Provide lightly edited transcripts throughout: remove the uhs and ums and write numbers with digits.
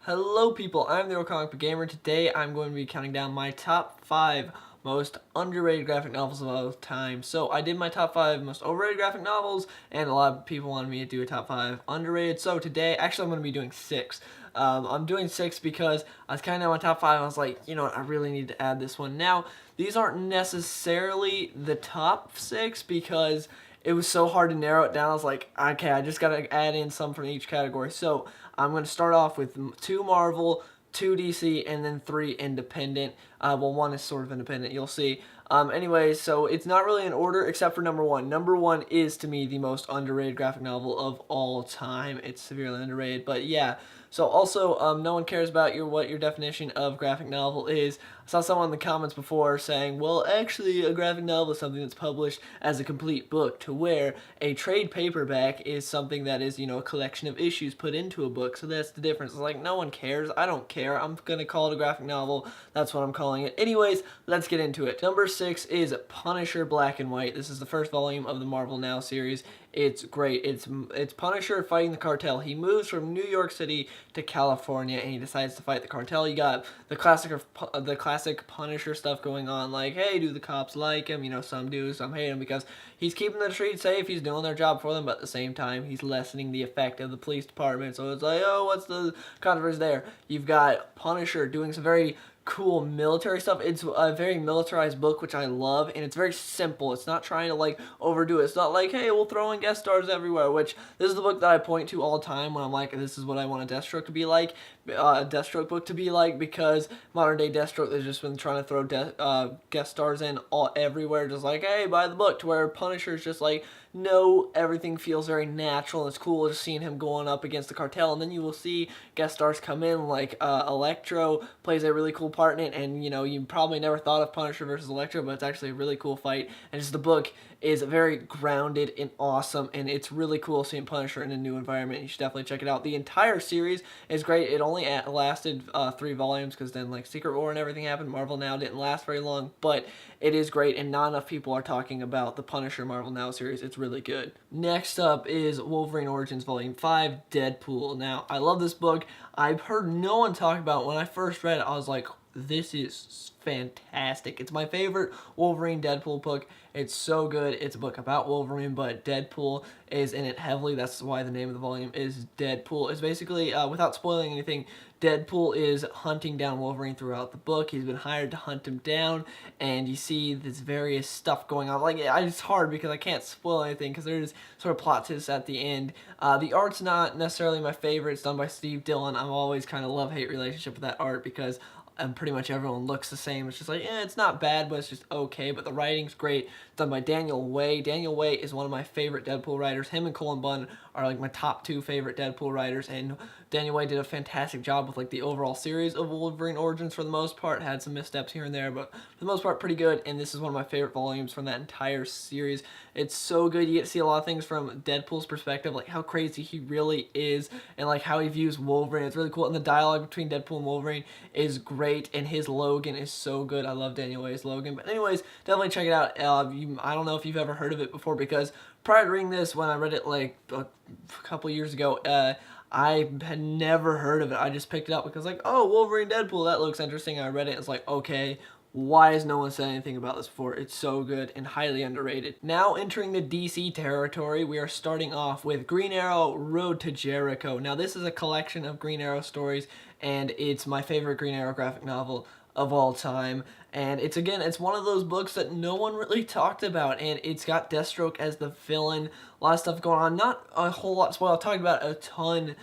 Hello people, I'm the Real Comic Book Gamer. Today I'm going to be counting down my top 5 most underrated graphic novels of all time. So I did my top 5 most overrated graphic novels, and a lot of people wanted me to do a top 5 underrated. So today, actually I'm going to be doing 6. I'm doing 6 because I was counting down my top 5 and I was like, you know what, I really need to add this one. Now, these aren't necessarily the top 6 because it was so hard to narrow it down. I was like, okay, I just gotta add in some from each category. So I'm gonna start off with 2 Marvel, 2 DC, and then 3 independent. Well, 1 is sort of independent, you'll see. Anyway, so it's not really in order except for number 1. Number 1 is, to me, the most underrated graphic novel of all time. It's severely underrated, but yeah. So also, no one cares about what your definition of graphic novel is. I saw someone in the comments before saying, well, actually, a graphic novel is something that's published as a complete book, to where a trade paperback is something that is, a collection of issues put into a book. So that's the difference. It's like, no one cares. I don't care. I'm going to call it a graphic novel. That's what I'm calling it. Anyways, let's get into it. Number 6 is Punisher Black and White. This is the first volume of the Marvel Now series. It's great. It's Punisher fighting the cartel. He moves from New York City to California, and he decides to fight the cartel. You got the classic Punisher stuff going on, like, hey, do the cops like him? Some do, some hate him, because he's keeping the streets safe. He's doing their job for them, but at the same time, he's lessening the effect of the police department. So it's like, oh, what's the controversy there? You've got Punisher doing some very cool military stuff. It's a very militarized book, which I love, and it's very simple. It's not trying to like overdo it. It's not like, hey, we'll throw in guest stars everywhere, which this is the book that I point to all the time when I'm like, this is what I want a Deathstroke to be like, a Deathstroke book to be like, because modern day Deathstroke has just been trying to throw guest stars in everywhere, just like, hey, buy the book, to where Punisher is just like, no, everything feels very natural, and it's cool just seeing him going up against the cartel. And then you will see guest stars come in, like Electro plays a really cool part in it, and you probably never thought of Punisher versus Electro, but it's actually a really cool fight, and just the book is very grounded and awesome, and it's really cool seeing Punisher in a new environment. You should definitely check it out. The entire series is great. It only lasted 3 volumes, because then like Secret War and everything happened. Marvel Now didn't last very long, but it is great, and not enough people are talking about the Punisher Marvel Now series. It's really good. Next up is Wolverine Origins Volume 5, Deadpool. Now, I love this book. I've heard no one talk about it. When I first read it, I was like, this is fantastic. It's my favorite Wolverine Deadpool book. It's so good. It's a book about Wolverine, but Deadpool is in it heavily. That's why the name of the volume is Deadpool. It's basically, without spoiling anything, Deadpool is hunting down Wolverine throughout the book. He's been hired to hunt him down, and you see this various stuff going on. Like, it's hard because I can't spoil anything, because there's sort of plot twists at the end. The art's not necessarily my favorite. It's done by Steve Dillon. I'm always kind of love-hate relationship with that art, because pretty much everyone looks the same. It's just like, it's not bad, but it's just okay. But the writing's great. It's done by Daniel Way. Daniel Way is one of my favorite Deadpool writers. Him and Cullen Bunn are like my top 2 favorite Deadpool writers, and Daniel Way did a fantastic job with like the overall series of Wolverine Origins for the most part. Had some missteps here and there, but for the most part, pretty good. And this is one of my favorite volumes from that entire series. It's so good. You get to see a lot of things from Deadpool's perspective, like how crazy he really is, and like how he views Wolverine. It's really cool, and the dialogue between Deadpool and Wolverine is great, and his Logan is so good. I love Daniel Way's Logan. But anyways, definitely check it out. I don't know if you've ever heard of it before, because prior to reading this, when I read it like a couple years ago, I had never heard of it. I just picked it up because like, oh, Wolverine Deadpool, that looks interesting. I read it, it's like, okay, why has no one said anything about this before? It's so good and highly underrated. Now entering the DC territory, we are starting off with Green Arrow Road to Jericho. Now this is a collection of Green Arrow stories, and it's my favorite Green Arrow graphic novel of all time. And it's one of those books that no one really talked about, and it's got Deathstroke as the villain. A lot of stuff going on, not a whole lot spoiled. I've talked about a ton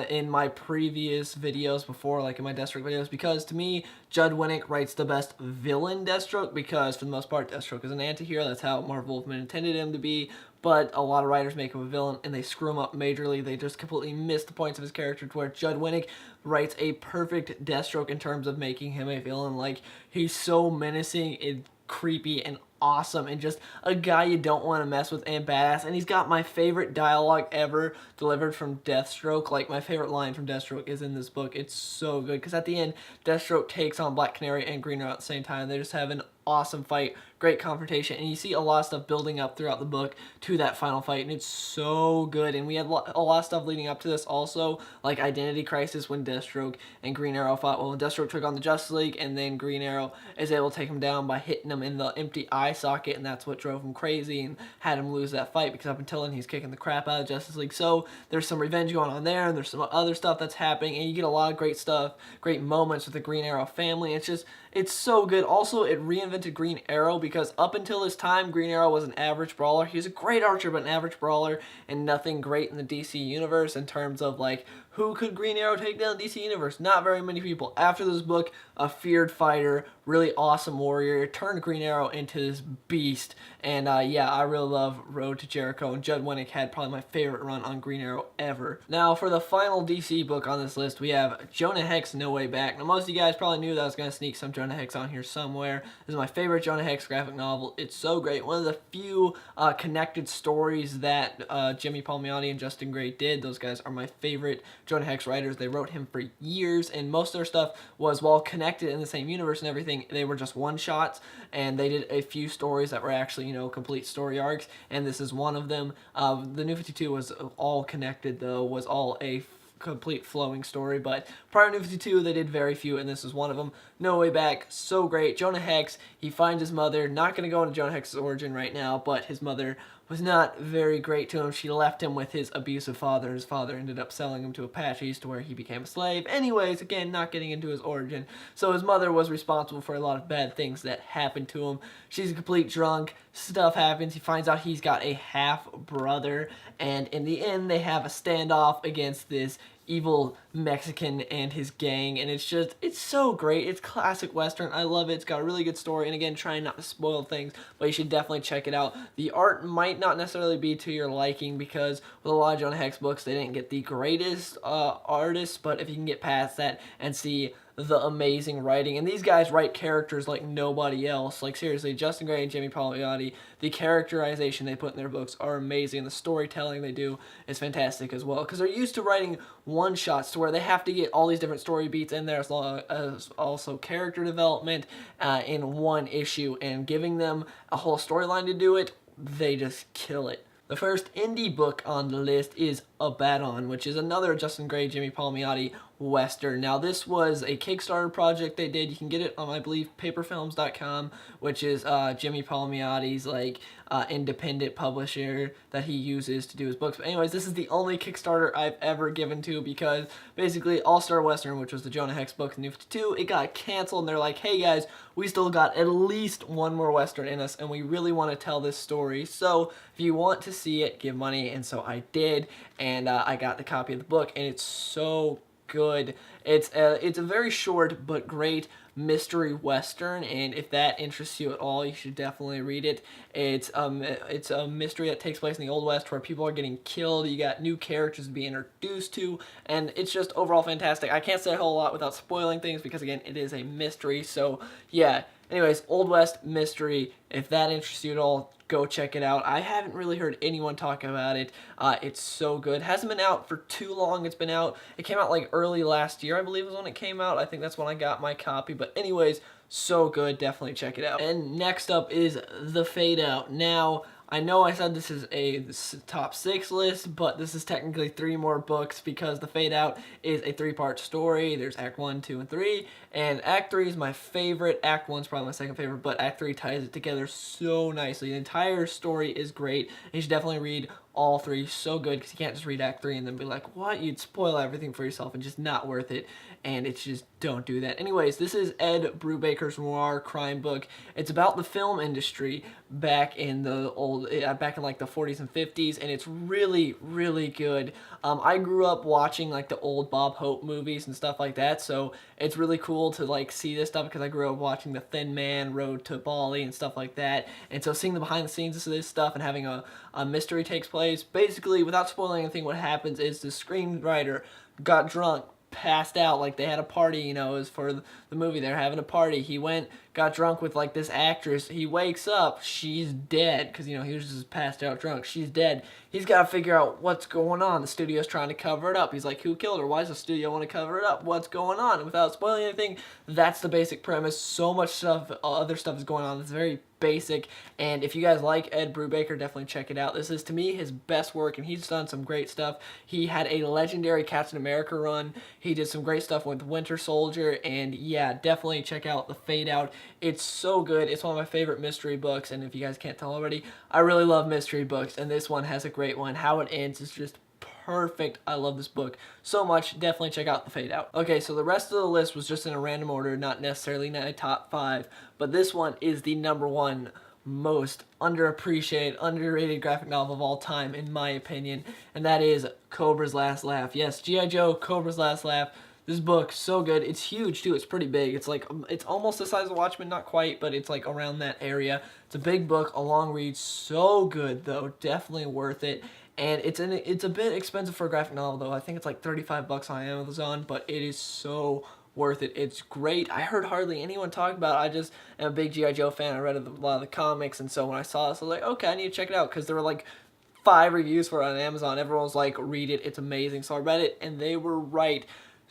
in my previous videos before, like in my Deathstroke videos, because to me, Judd Winnick writes the best villain Deathstroke, because for the most part, Deathstroke is an anti-hero. That's how Marv Wolfman intended him to be, but a lot of writers make him a villain, and they screw him up majorly. They just completely miss the points of his character, to where Judd Winnick writes a perfect Deathstroke in terms of making him a villain. Like, he's so menacing and creepy and awesome, and just a guy you don't want to mess with, and badass. And he's got my favorite dialogue ever delivered from Deathstroke. Like, my favorite line from Deathstroke is in this book. It's so good, because at the end, Deathstroke takes on Black Canary and Green Arrow at the same time. They just have an awesome fight, great confrontation, and you see a lot of stuff building up throughout the book to that final fight, and it's so good. And we had a lot of stuff leading up to this also, like Identity Crisis when Deathstroke and Green Arrow fought. Well, when Deathstroke took on the Justice League, and then Green Arrow is able to take him down by hitting him in the empty eye socket, and that's what drove him crazy and had him lose that fight, because up until then he's kicking the crap out of Justice League. So there's some revenge going on there, and there's some other stuff that's happening, and you get a lot of great stuff, great moments with the Green Arrow family. It's so good. Also, it reinvented Green Arrow, because up until this time, Green Arrow was an average brawler. He was a great archer, but an average brawler, and nothing great in the DC universe in terms of, like, who could Green Arrow take down the DC universe? Not very many people. After this book, a feared fighter, really awesome warrior, turned Green Arrow into this beast. And yeah, I really love Road to Jericho, and Judd Winnick had probably my favorite run on Green Arrow ever. Now, for the final DC book on this list, we have Jonah Hex No Way Back. Now, most of you guys probably knew that I was going to sneak some Jonah Hex on here somewhere. This is my favorite Jonah Hex graphic novel. It's so great. One of the few connected stories that Jimmy Palmiotti and Justin Gray did. Those guys are my favorite Jonah Hex writers. They wrote him for years, and most of their stuff was, while connected in the same universe and everything, they were just one-shots, and they did a few stories that were actually, you know, complete story arcs, and this is one of them. The New 52 was all connected, though, was all a complete flowing story, but prior to New 52 they did very few, and this is one of them. No Way Back, so great. Jonah Hex, he finds his mother. Not going to go into Jonah Hex's origin right now, but his mother was not very great to him. She left him with his abusive father. His father ended up selling him to Apaches, to where he became a slave. Anyways, again, not getting into his origin. So his mother was responsible for a lot of bad things that happened to him. She's a complete drunk. Stuff happens. He finds out he's got a half-brother, and in the end, they have a standoff against this evil Mexican and his gang, and it's so great. It's classic Western. I love it. It's got a really good story, and again, trying not to spoil things, but you should definitely check it out. The art might not necessarily be to your liking, because with a lot of Jonah Hex books, they didn't get the greatest artists, but if you can get past that and see the amazing writing, and these guys write characters like nobody else. Like, seriously, Justin Gray and Jimmy Palmiotti, the characterization they put in their books are amazing, and the storytelling they do is fantastic as well, because they're used to writing one-shots to where they have to get all these different story beats in there, as long as also character development in one issue, and giving them a whole storyline to do it, they just kill it. The first indie book on the list is Abaddon, which is another Justin Gray, Jimmy Palmiotti Western. Now, this was a Kickstarter project they did. You can get it on, I believe, paperfilms.com, which is Jimmy Palmiotti's, like, independent publisher that he uses to do his books. But anyways, this is the only Kickstarter I've ever given to, because basically All-Star Western, which was the Jonah Hex book in New 52, it got canceled, and they're like, hey guys, we still got at least one more Western in us, and we really want to tell this story, so if you want to see it, give money. And so I did, and I got the copy of the book, and it's so good. It's a very short but great mystery Western, and if that interests you at all, you should definitely read it. It's a mystery that takes place in the Old West, where people are getting killed. You got new characters to be introduced to, and it's just overall fantastic. I can't say a whole lot without spoiling things, because again, it is a mystery. So yeah, anyways, Old West mystery, if that interests you at all, go check it out. I haven't really heard anyone talk about it. It's so good. Hasn't been out for too long. It came out like early last year, I believe, is when it came out. I think that's when I got my copy. But anyways, so good. Definitely check it out. And next up is The Fade Out. Now, I know I said this is a top 6 list, but this is technically 3 more books, because The Fade Out is a 3-part story. There's Act 1, 2, and 3, and Act 3 is my favorite. Act 1 is probably my second favorite, but Act 3 ties it together so nicely. The entire story is great, and you should definitely read all 3. So good, because you can't just read Act 3 and then be like, what? You'd spoil everything for yourself, and just not worth it, and it's just, don't do that. Anyways, this is Ed Brubaker's noir crime book. It's about the film industry back in like the 40s and 50s, and it's really, really good. I grew up watching like the old Bob Hope movies and stuff like that, so it's really cool to like see this stuff, because I grew up watching The Thin Man, Road to Bali, and stuff like that, and so seeing the behind the scenes of this stuff and having a mystery takes place. Basically, without spoiling anything, what happens is the screenwriter got drunk, passed out, like they had a party, you know, it was for the movie, they're having a party. He went got drunk with like this actress. He wakes up, she's dead because you know he was just passed out drunk. She's dead. He's got to figure out what's going on. The studio's trying to cover it up. He's like, who killed her? Why does the studio want to cover it up? What's going on? And without spoiling anything, that's the basic premise. So much stuff, other stuff is going on. It's very basic, and if you guys like Ed Brubaker, definitely check it out. This is, to me, his best work, and he's done some great stuff. He had a legendary Captain America run. He did some great stuff with Winter Soldier, and yeah, definitely check out The Fade Out. It's so good. It's one of my favorite mystery books, and if you guys can't tell already, I really love mystery books, and this one has a great one. How it ends is just perfect. I love this book so much. Definitely check out The Fade Out. Okay, so the rest of the list was just in a random order, not necessarily my top 5, but this one is the #1 most underappreciated, underrated graphic novel of all time, in my opinion, and that is Cobra's Last Laugh. Yes, G.I. Joe, Cobra's Last Laugh. This book, so good. It's huge, too. It's pretty big. It's like, it's almost the size of Watchmen, not quite, but it's like around that area. It's a big book, a long read. So good, though. Definitely worth it. And it's a bit expensive for a graphic novel, though. I think it's like $35 on Amazon, but it is so worth it. It's great. I heard hardly anyone talk about it. I just am a big G.I. Joe fan. I read a lot of the comics, and so when I saw this, I was like, okay, I need to check it out, because there were like 5 reviews for it on Amazon. Everyone was like, read it. It's amazing. So I read it, and they were right.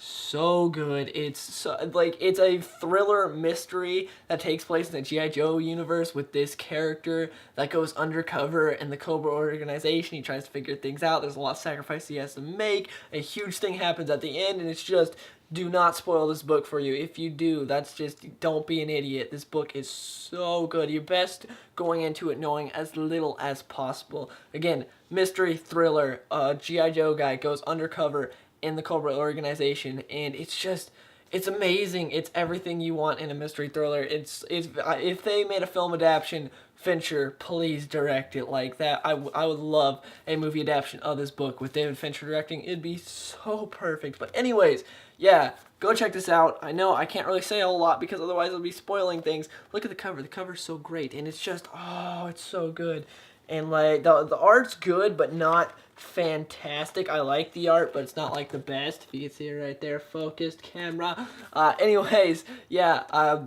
So good. It's so, like, it's a thriller mystery that takes place in the G.I. Joe universe with this character that goes undercover in the Cobra organization. He tries to figure things out. There's a lot of sacrifice he has to make. A huge thing happens at the end, and it's just, do not spoil this book for you. If you do, that's just, don't be an idiot. This book is so good. You're best going into it knowing as little as possible. Again, mystery, thriller, G.I. Joe guy goes undercover in the Cobra organization, and it's amazing. It's everything you want in a mystery thriller. It's if they made a film adaptation, Fincher, please direct it like that. I would love a movie adaptation of this book with David Fincher directing. It'd be so perfect. But anyways, yeah, go check this out. I know I can't really say a whole lot because otherwise I'll be spoiling things. Look at the cover. The cover's so great, and it's just, oh, it's so good. And like the art's good, but not fantastic. I like the art, but it's not like the best. If you can see it right there, focused camera. Anyways, yeah,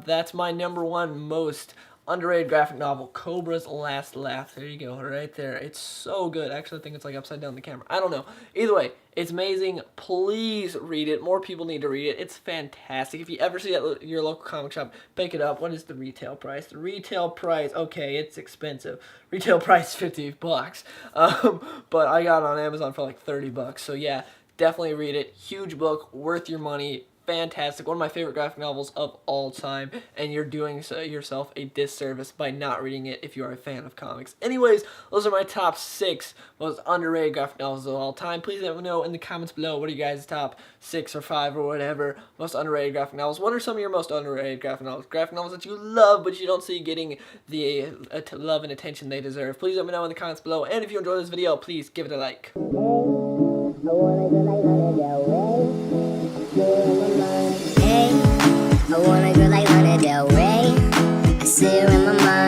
that's my #1 most underrated graphic novel, Cobra's Last Laugh. There you go, right there. It's so good. Actually, I think it's like upside down the camera. I don't know. Either way, it's amazing. Please read it. More people need to read it. It's fantastic. If you ever see it at your local comic shop, pick it up. What is the retail price? The retail price, okay, it's expensive. Retail price $50. But I got it on Amazon for like $30. So yeah, definitely read it. Huge book, worth your money. Fantastic. One of my favorite graphic novels of all time, and you're doing yourself a disservice by not reading it if you are a fan of comics. Anyways, those are my top 6 most underrated graphic novels of all time. Please let me know in the comments below, what are you guys' top 6 or 5 or whatever most underrated graphic novels. What are some of your most underrated graphic novels? Graphic novels that you love but you don't see getting the love and attention they deserve. Please let me know in the comments below, and if you enjoyed this video, please give it a like. Hey, I want a girl like Lana Del Rey. I see her in my mind.